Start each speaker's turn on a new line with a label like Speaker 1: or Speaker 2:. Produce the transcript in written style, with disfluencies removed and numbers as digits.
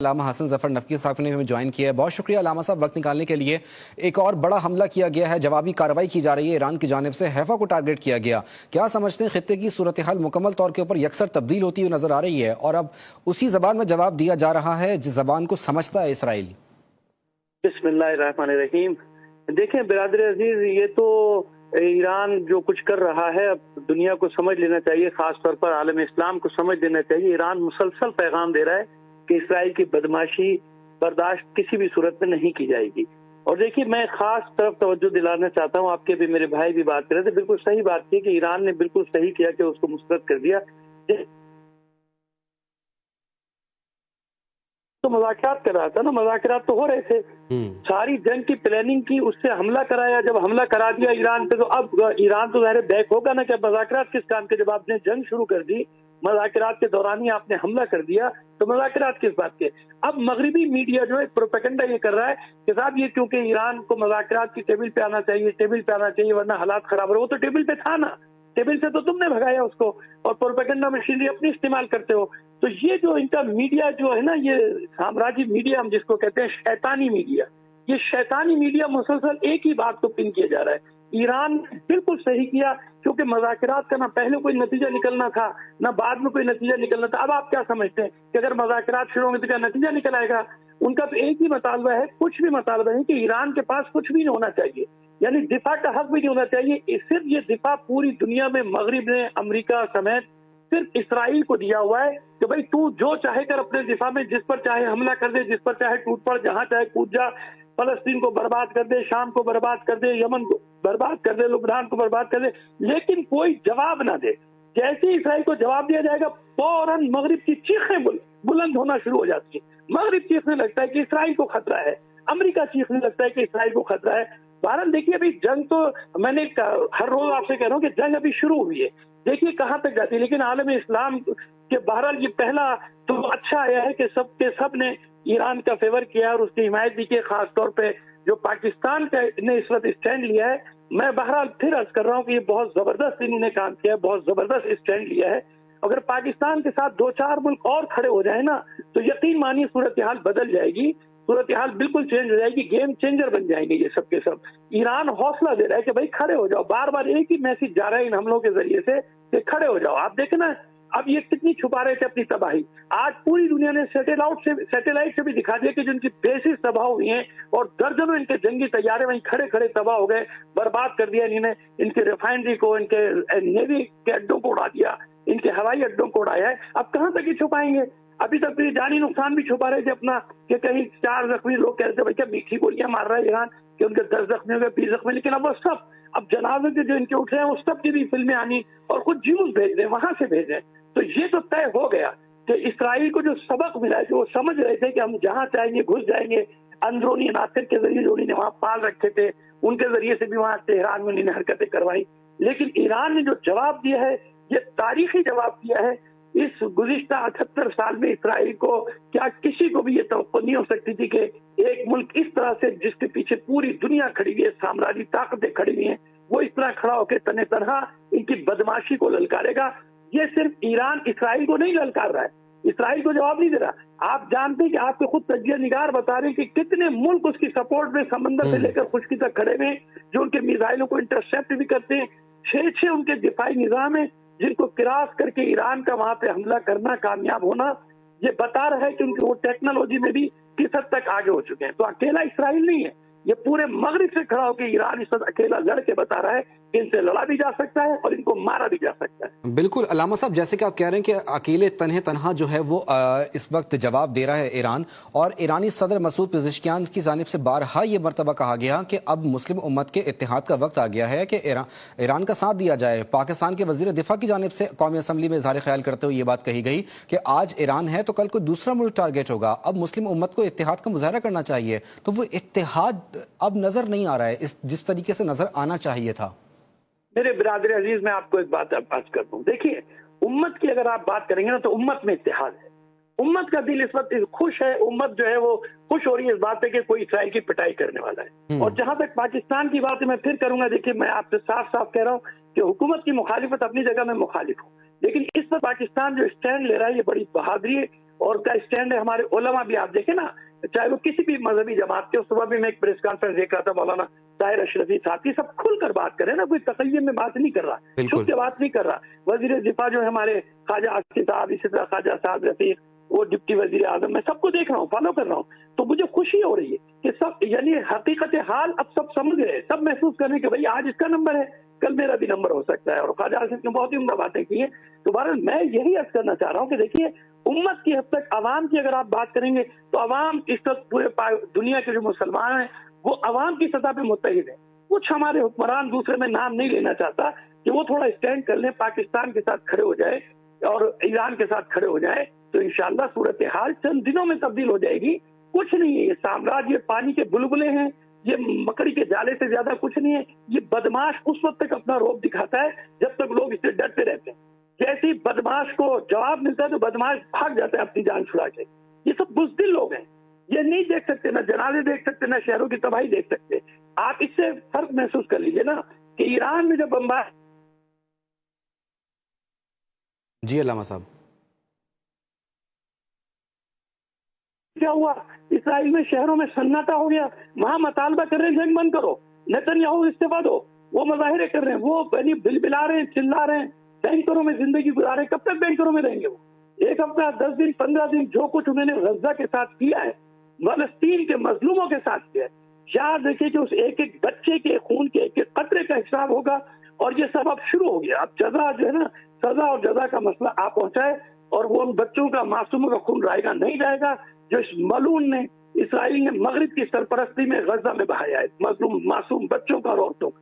Speaker 1: علامہ حسن ظفر نقوی صاحب نے ہمیں جوائن کیا ہے. بہت شکریہ علامہ صاحب وقت نکالنے کے لیے. ایک اور بڑا حملہ کیا گیا ہے, جوابی کارروائی کی جا رہی ہے ایران کی جانب سے. حیفا کو ٹارگٹ کیا گیا. کیا سمجھتے ہیں خطے کی صورتحال مکمل طور کے اوپر یکسر تبدیل ہوتی ہوئی نظر آ رہی ہے اور اب اسی زبان میں جواب دیا جا رہا ہے جس زبان کو سمجھتا ہے اسرائیل؟
Speaker 2: بسم اللہ الرحمن الرحیم. دیکھیں برادر عزیز, یہ تو ایران جو کچھ کر رہا ہے اب دنیا کو سمجھ لینا چاہیے, خاص طور پر عالم اسلام کو سمجھ لینا چاہیے. ایران مسلسل پیغام دے رہا ہے کہ اسرائیل کی بدماشی برداشت کسی بھی صورت میں نہیں کی جائے گی. اور دیکھیے میں خاص طرف توجہ دلانا چاہتا ہوں, آپ کے بھی میرے بھائی بھی بات کر رہے تھے, بالکل صحیح بات کی کہ ایران نے بالکل صحیح کیا کہ اس کو مسترد کر دیا. تو مذاکرات کر رہا تھا نا, مذاکرات تو ہو رہے تھے, ساری جنگ کی پلاننگ کی, اس سے حملہ کرایا. جب حملہ کرا دیا ایران پہ تو اب ایران تو ظاہر بیک ہوگا نا کہ مذاکرات کس کام کے, جب آپ نے جنگ شروع کر دی, مذاکرات کے دوران ہی آپ نے حملہ کر دیا تو مذاکرات کس بات کے. اب مغربی میڈیا جو ہے پروپیگنڈا یہ کر رہا ہے کہ صاحب یہ کیونکہ ایران کو مذاکرات کی ٹیبل پہ آنا چاہیے, ٹیبل پہ آنا چاہیے ورنہ حالات خراب ہو. وہ تو ٹیبل پہ تھا نا, ٹیبل سے تو تم نے بھگایا اس کو, اور پروپیگنڈا مشینری اپنی استعمال کرتے ہو. تو یہ جو ان کا میڈیا جو ہے نا, یہ سامراجی میڈیا ہم جس کو کہتے ہیں شیطانی میڈیا, یہ شیطانی میڈیا مسلسل ایک ہی بات کو پن کیا جا رہا ہے. ایران نے بالکل صحیح کیا کیونکہ مذاکرات کا نہ پہلے کوئی نتیجہ نکلنا تھا نہ بعد میں کوئی نتیجہ نکلنا تھا. اب آپ کیا سمجھتے ہیں کہ اگر مذاکرات شروع ہوں گے تو کیا نتیجہ نکل آئے گا؟ ان کا تو ایک ہی مطالبہ ہے, کچھ بھی مطالبہ ہے کہ ایران کے پاس کچھ بھی نہیں ہونا چاہیے, یعنی دفاع کا حق بھی نہیں ہونا چاہیے. صرف یہ دفاع پوری دنیا میں مغرب نے, امریکہ سمیت صرف اسرائیل کو دیا ہوا ہے کہ بھائی تو جو چاہے کر اپنے دفاع میں, جس پر چاہے حملہ کر دے, جس پر چاہے ٹوٹ پڑ, جہاں چاہے کود جا, فلسطین کو برباد کر دے, شام کو برباد کر دے, یمن کو برباد کر دے, لبنان کو برباد کر دے, لیکن کوئی جواب نہ دے. جیسے ہی اسرائیل کو جواب دیا جائے گا فوراً مغرب کی چیخیں بلند ہونا شروع ہو جاتی ہیں. مغرب چیخنے لگتا ہے کہ اسرائیل کو خطرہ ہے, امریکہ چیخنے لگتا ہے کہ اسرائیل کو خطرہ ہے. بہرحال دیکھیے ابھی جنگ تو میں نے ہر روز آپ سے کہہ رہا ہوں کہ جنگ ابھی شروع ہوئی ہے, دیکھیے کہاں تک جاتی ہے. لیکن عالم اسلام کے بہرحال یہ پہلا تو اچھا آیا ہے کہ سب کے سب نے ایران کا فیور کیا اور اس کی حمایت بھی کی, خاص طور پہ جو پاکستان کا نے اس وقت اسٹینڈ لیا ہے. میں بہرحال پھر عرض کر رہا ہوں کہ یہ بہت زبردست انہوں نے کام کیا ہے, بہت زبردست اسٹینڈ لیا ہے. اگر پاکستان کے ساتھ دو چار ملک اور کھڑے ہو جائیں نا تو یقین مانی صورتحال بدل جائے گی, صورتحال بالکل چینج ہو جائے گی, گیم چینجر بن جائیں گے یہ سب کے سب. ایران حوصلہ دے رہا ہے کہ بھائی کھڑے ہو جاؤ, بار بار ایک ہی میسج جا رہا ہے ان حملوں کے ذریعے سے کہ کھڑے ہو جاؤ. آپ دیکھیں نا اب یہ کتنی چھپا رہے تھے اپنی تباہی, آج پوری دنیا نے سیٹلائٹ سے بھی دکھا دیا کہ جن کی بیسز تباہ ہوئی ہیں اور درجنوں ان کے جنگی طیارے وہیں کھڑے کھڑے تباہ ہو گئے, برباد کر دیا انہوں نے. ان کے ریفائنری کو, ان کے نیوی کے اڈوں کو اڑا دیا, ان کے ہوائی اڈوں کو اڑایا ہے. اب کہاں تک یہ چھپائیں گے؟ ابھی تک بھی جانی نقصان بھی چھپا رہے تھے اپنا کہ کہیں 4 زخمی لوگ کہہ رہے تھے بھائی کیا میٹھی گولیاں مار رہا ہے ایران کہ ان کے 10 زخمی ہو گئے, 20 زخمی. لیکن اب وہ سب اب جنازے کے جو ان کے اٹھ رہے ہیں وہ سب کی بھی فلمیں آنی اور کچھ جیوز بھیج رہے ہیں, وہاں سے بھیج رہے ہیں. تو یہ تو طے ہو گیا کہ اسرائیل کو جو سبق ملا ہے, جو وہ سمجھ رہے تھے کہ ہم جہاں چاہیں گے گھس جائیں گے, اندرونی عناصر کے ذریعے جو انہوں نے وہاں پال رکھے تھے ان کے ذریعے سے بھی وہاں تہران میں انہوں نے حرکتیں کروائی. لیکن ایران نے جو جواب دیا ہے یہ تاریخی جواب دیا ہے. اس گزشتہ 78 سال میں اسرائیل کو کیا کسی کو بھی یہ توقع نہیں ہو سکتی تھی کہ ایک ملک اس طرح سے, جس کے پیچھے پوری دنیا کھڑی ہوئی ہے, سامراجی طاقتیں کھڑی ہوئی ہیں, وہ اس طرح کھڑا ہو کے تنہ تنہا ان کی بدماشی کو للکارے گا. یہ صرف ایران اسرائیل کو نہیں للکار رہا ہے, اسرائیل کو جواب نہیں دے رہا. آپ جانتے ہیں کہ آپ کے خود تجزیہ نگار بتا رہے ہیں کہ کتنے ملک اس کی سپورٹ میں سمندر سے لے کر خشکی تک کھڑے ہوئے, جو ان کے میزائلوں کو انٹرسپٹ بھی کرتے ہیں. 6 ان کے دفاعی نظام ہیں جن کو کراس کر کے ایران کا وہاں پہ حملہ کرنا, کامیاب ہونا, یہ بتا رہا ہے کہ ان کی وہ ٹیکنالوجی میں بھی کس حد تک آگے ہو چکے ہیں. تو اکیلا اسرائیل نہیں ہے, یہ پورے مغرب سے کھڑا ہو کے ایران اس وقت اکیلا لڑ کے بتا رہا ہے کہ ان سے لڑا بھی جا سکتا ہے اور ان کو مارا بھی جا سکتا ہے.
Speaker 1: بالکل علامہ صاحب, جیسے کہ آپ کہہ رہے ہیں کہ اکیلے تنہا جو ہے وہ اس وقت جواب دے رہا ہے ایران, اور ایرانی صدر مسعود پزشکیان کی جانب سے بارہا یہ مرتبہ کہا گیا کہ اب مسلم امت کے اتحاد کا وقت آ گیا ہے کہ ایران کا ساتھ دیا جائے. پاکستان کے وزیر دفاع کی جانب سے قومی اسمبلی میں اظہار خیال کرتے ہوئے یہ بات کہی گئی کہ آج ایران ہے تو کل کوئی دوسرا ملک ٹارگیٹ ہوگا, اب مسلم امت کو اتحاد کا مظاہرہ کرنا چاہیے. تو وہ اتحاد اب نظر نہیں آ رہا ہے جس طریقے سے نظر آنا چاہیے تھا.
Speaker 2: میرے برادر عزیز, میں آپ کو ایک بات عرض کر دوں. دیکھیے امت کی اگر آپ بات کریں گے نا تو امت میں اتحاد ہے, امت کا دل اس وقت خوش ہے, امت جو ہے وہ خوش ہو رہی ہے اس بات پہ کہ کوئی اسرائیل کی پٹائی کرنے والا ہے. اور جہاں تک پاکستان کی بات ہے میں پھر کروں گا, دیکھیے میں آپ سے صاف صاف کہہ رہا ہوں کہ حکومت کی مخالفت اپنی جگہ میں مخالف ہوں, لیکن اس پر پاکستان جو اسٹینڈ لے رہا ہے یہ بڑی بہادری اور کا اسٹینڈ ہے ہمارے علماء بھی. آپ دیکھیں نا, چاہے وہ کسی بھی مذہبی جماعت کے. صبح بھی میں ایک پریس کانفرنس دیکھ رہا تھا, مولانا طاہر اشرفی ساتھی سب کھل کر بات کریں نا, کوئی تقیّم میں بات نہیں کر رہا, چھپ کے بات نہیں کر رہا. وزیر دفاع جو ہے ہمارے خواجہ آصف صاحب, اسی طرح خواجہ سعد رفیق, وہ ڈپٹی وزیر اعظم, میں سب کو دیکھ رہا ہوں, فالو کر رہا ہوں. تو مجھے خوشی ہو رہی ہے کہ سب یعنی حقیقت حال اب سب سمجھ رہے ہیں, سب محسوس کرنے کہ بھئی آج اس کا نمبر ہے, کل میرا بھی نمبر ہو سکتا ہے. اور خواجہ آصف نے بہت ہی عمدہ باتیں کی ہیں. تو بہرحال میں یہی عرض کرنا چاہ رہا ہوں کہ دیکھیے, امت کی حد تک عوام کی اگر آپ بات کریں گے تو عوام اس وقت پورے دنیا کے جو مسلمان ہیں وہ عوام کی سطح پہ متحد ہیں. کچھ ہمارے حکمران, دوسرے میں نام نہیں لینا چاہتا, کہ وہ تھوڑا اسٹینڈ کر لیں, پاکستان کے ساتھ کھڑے ہو جائے اور ایران کے ساتھ کھڑے ہو جائے, تو انشاءاللہ صورتحال چند دنوں میں تبدیل ہو جائے گی. کچھ نہیں ہے یہ سامراج, یہ پانی کے بلبلے ہیں, یہ مکڑی کے جالے سے زیادہ کچھ نہیں ہے. یہ بدماش اس وقت تک اپنا روب دکھاتا ہے جب تک لوگ اس سے ڈرتے رہتے ہیں. جیسے ہی بدماش کو جواب ملتا ہے تو بدماش بھاگ جاتا ہے اپنی جان چھڑا کے. یہ سب بزدل لوگ ہیں, یہ نہیں دیکھ سکتے, نہ جنازے دیکھ سکتے, نہ شہروں کی تباہی دیکھ سکتے. آپ اس سے فرق محسوس کر لیجئے نا کہ ایران میں جب بمبار.
Speaker 1: جی علامہ صاحب,
Speaker 2: کیا ہوا اسرائیل میں شہروں میں سناٹا ہو گیا, وہاں مطالبہ کر رہے ہیں جنگ بند کرو, نیتنیاہو استعفیٰ دو, وہ مظاہرے کر رہے ہیں, وہ بل بلا رہے ہیں, چلا رہے ہیں, بینکروں میں زندگی گزار رہے ہیں. کب تک بینکروں میں رہیں گے وہ؟ ایک ہفتہ, 10 دن, 15 دن, جو کچھ انہوں نے غزہ کے ساتھ کیا ہے, فلسطین کے مظلوموں کے ساتھ کیا ہے, یاد دیکھیے کہ اس ایک ایک بچے کے خون کے ایک ایک قطرے کا حساب ہوگا. اور یہ سب اب شروع ہو گیا. اب جزا جو ہے نا, سزا اور جزا کا مسئلہ آپ پہنچائے, اور وہ ان بچوں کا, معصوموں کا خون رائے گا نہیں جائے گا جو اس ملعون نے, اسرائیل نے مغرب کی سرپرستی میں غزہ میں بہایا ہے, مظلوم معصوم بچوں کا اور عورتوں کا.